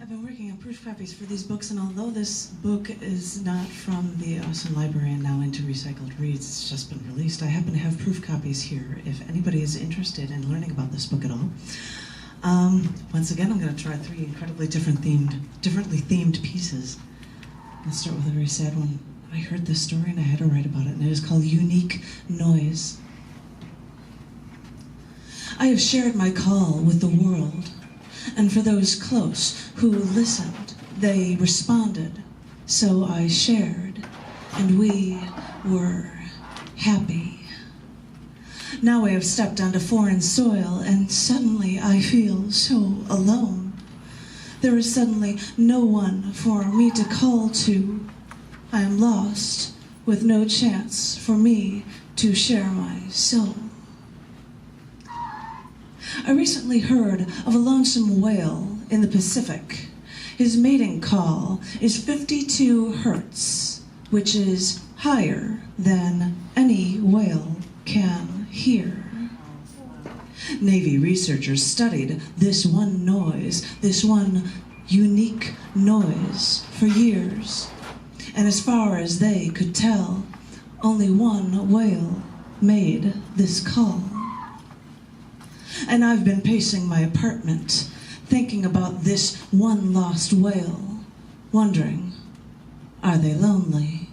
I've been working on proof copies for these books, and although this book is not from the Austin Library and now into Recycled Reads, it's just been released, I happen to have proof copies here if anybody is interested in learning about this book at all. Once again, I'm going to try three incredibly differently themed pieces. Let's start with a very sad one. I heard this story and I had to write about it, and it is called Unique Noise. I have shared my call with the world, and for those close who listened, they responded. So I shared, and we were happy. Now I have stepped onto foreign soil, and suddenly I feel so alone. There is suddenly no one for me to call to. I am lost, with no chance for me to share my soul. I recently heard of a lonesome whale in the Pacific. His mating call is 52 hertz, which is higher than any whale can hear. Navy researchers studied this one noise, this one unique noise, for years. And as far as they could tell, only one whale made this call. And I've been pacing my apartment, thinking about this one lost whale, wondering, are they lonely?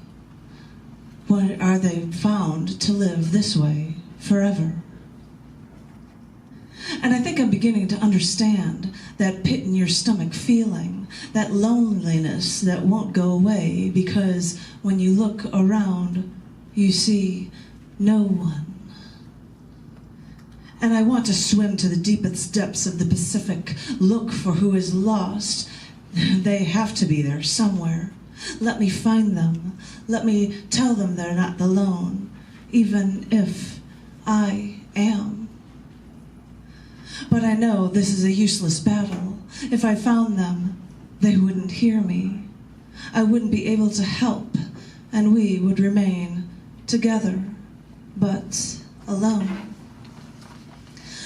Are they found to live this way forever? And I think I'm beginning to understand that pit in your stomach feeling, that loneliness that won't go away, because when you look around, you see no one. And I want to swim to the deepest depths of the Pacific, look for who is lost. They have to be there somewhere. Let me find them. Let me tell them they're not alone, even if I am. But I know this is a useless battle. If I found them, they wouldn't hear me. I wouldn't be able to help, and we would remain together, but alone.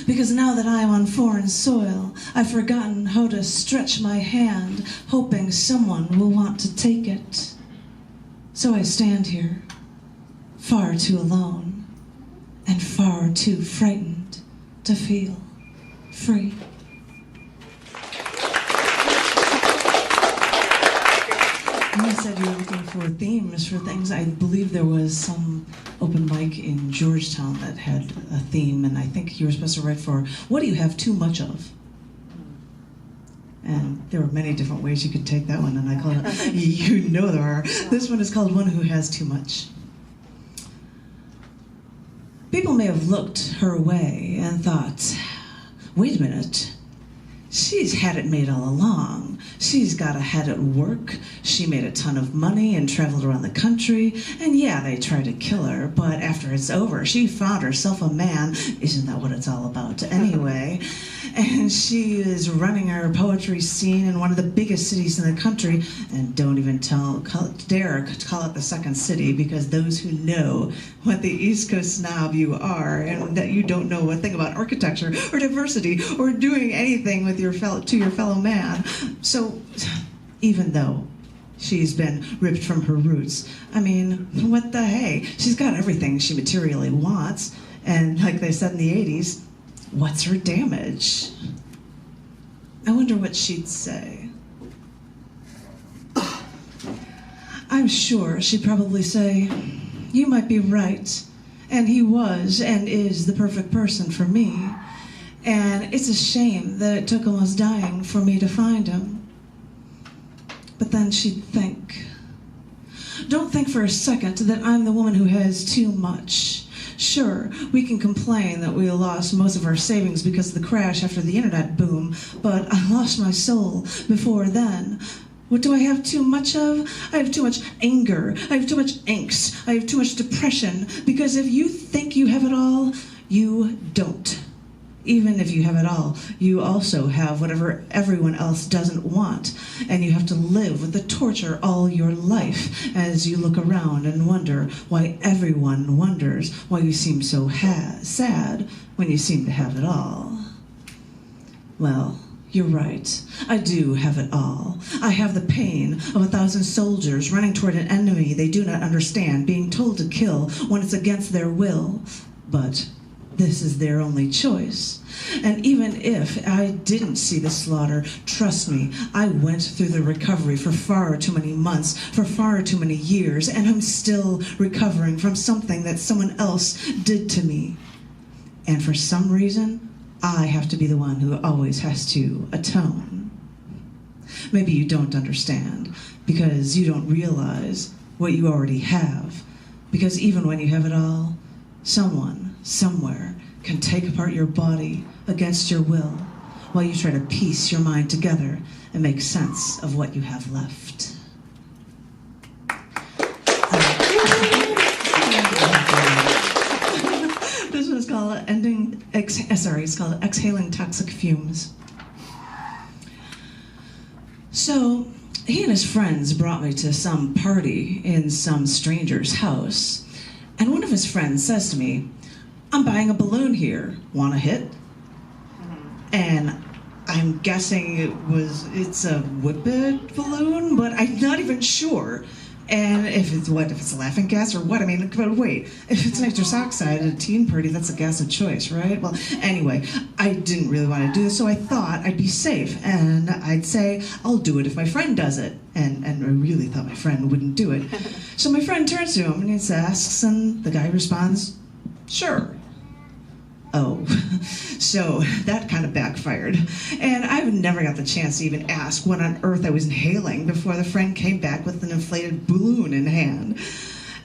Because now that I am on foreign soil, I've forgotten how to stretch my hand, hoping someone will want to take it. So I stand here, far too alone, and far too frightened to feel free. You said you were looking for themes for things. I believe there was some open mic in Georgetown that had a theme, and I think you were supposed to write for, what do you have too much of? And there were many different ways you could take that one, and I call it, you know there are. This one is called One Who Has Too Much. People may have looked her way and thought, wait a minute, she's had it made all along. She's got ahead at work, she made a ton of money and traveled around the country, and yeah, they tried to kill her, but after it's over, she found herself a man. Isn't that what it's all about anyway? And she is running her poetry scene in one of the biggest cities in the country, and don't even dare call it the second city, because those who know what the East Coast snob you are, and that you don't know a thing about architecture or diversity or doing anything with your fellow man. So even though she's been ripped from her roots, I mean, what the hey? She's got everything she materially wants, and like they said in the 80s, what's her damage? I wonder what she'd say. I'm sure she'd probably say, you might be right, and he was and is the perfect person for me, and it's a shame that it took almost dying for me to find him. But then she'd think, don't think for a second that I'm the woman who has too much. Sure, we can complain that we lost most of our savings because of the crash after the internet boom, but I lost my soul before then. What do I have too much of? I have too much anger. I have too much angst. I have too much depression. Because if you think you have it all, you don't. Even if you have it all, you also have whatever everyone else doesn't want. And you have to live with the torture all your life as you look around and wonder why everyone wonders why you seem so sad when you seem to have it all. Well, You're right. I do have it all. I have the pain of 1,000 soldiers running toward an enemy they do not understand, being told to kill when it's against their will. But this is their only choice. And even if I didn't see the slaughter, trust me, I went through the recovery for far too many months, for far too many years, and I'm still recovering from something that someone else did to me. And for some reason, I have to be the one who always has to atone. Maybe you don't understand, because you don't realize what you already have. Because even when you have it all, someone, somewhere, can take apart your body against your will, while you try to piece your mind together and make sense of what you have left. This one's called it's called Exhaling Toxic Fumes. So, he and his friends brought me to some party in some stranger's house, and one of his friends says to me, "I'm buying a balloon here. Want a hit?" And I'm guessing it's a Whippet balloon, but I'm not even sure. And if it's a laughing gas or what? I mean, but wait, if it's nitrous oxide at a teen party, that's a gas of choice, right? Well, anyway, I didn't really want to do this, so I thought I'd be safe, and I'd say, I'll do it if my friend does it. And I really thought my friend wouldn't do it. So my friend turns to him and he asks, and the guy responds, "Sure." Oh, so that kind of backfired. And I never got the chance to even ask what on earth I was inhaling before the friend came back with an inflated balloon in hand.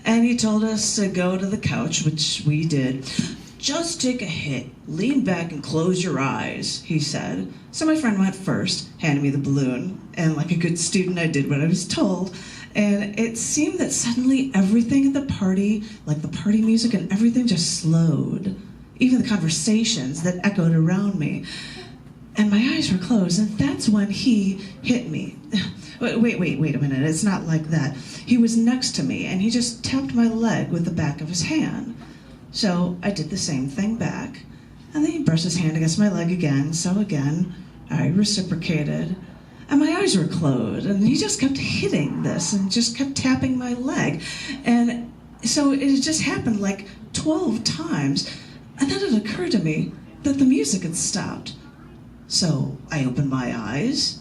And he told us to go to the couch, which we did. "Just take a hit, lean back and close your eyes," he said. So my friend went first, handed me the balloon, and like a good student, I did what I was told. And it seemed that suddenly everything at the party, like the party music and everything, just slowed. Even the conversations that echoed around me. And my eyes were closed, and that's when he hit me. Wait a minute, it's not like that. He was next to me, and he just tapped my leg with the back of his hand. So I did the same thing back, and then he brushed his hand against my leg again, so again, I reciprocated. And my eyes were closed, and he just kept hitting this, and just kept tapping my leg. And so it just happened like 12 times. And then it occurred to me that the music had stopped. So I opened my eyes,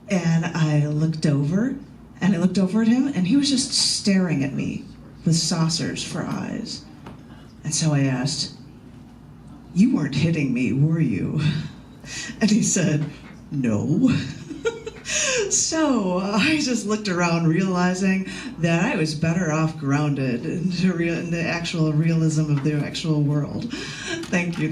and I looked over at him, and he was just staring at me with saucers for eyes. And so I asked, "You weren't hitting me, were you?" And he said, "No." So I just looked around, realizing that I was better off grounded in the actual realism of the actual world. Thank you.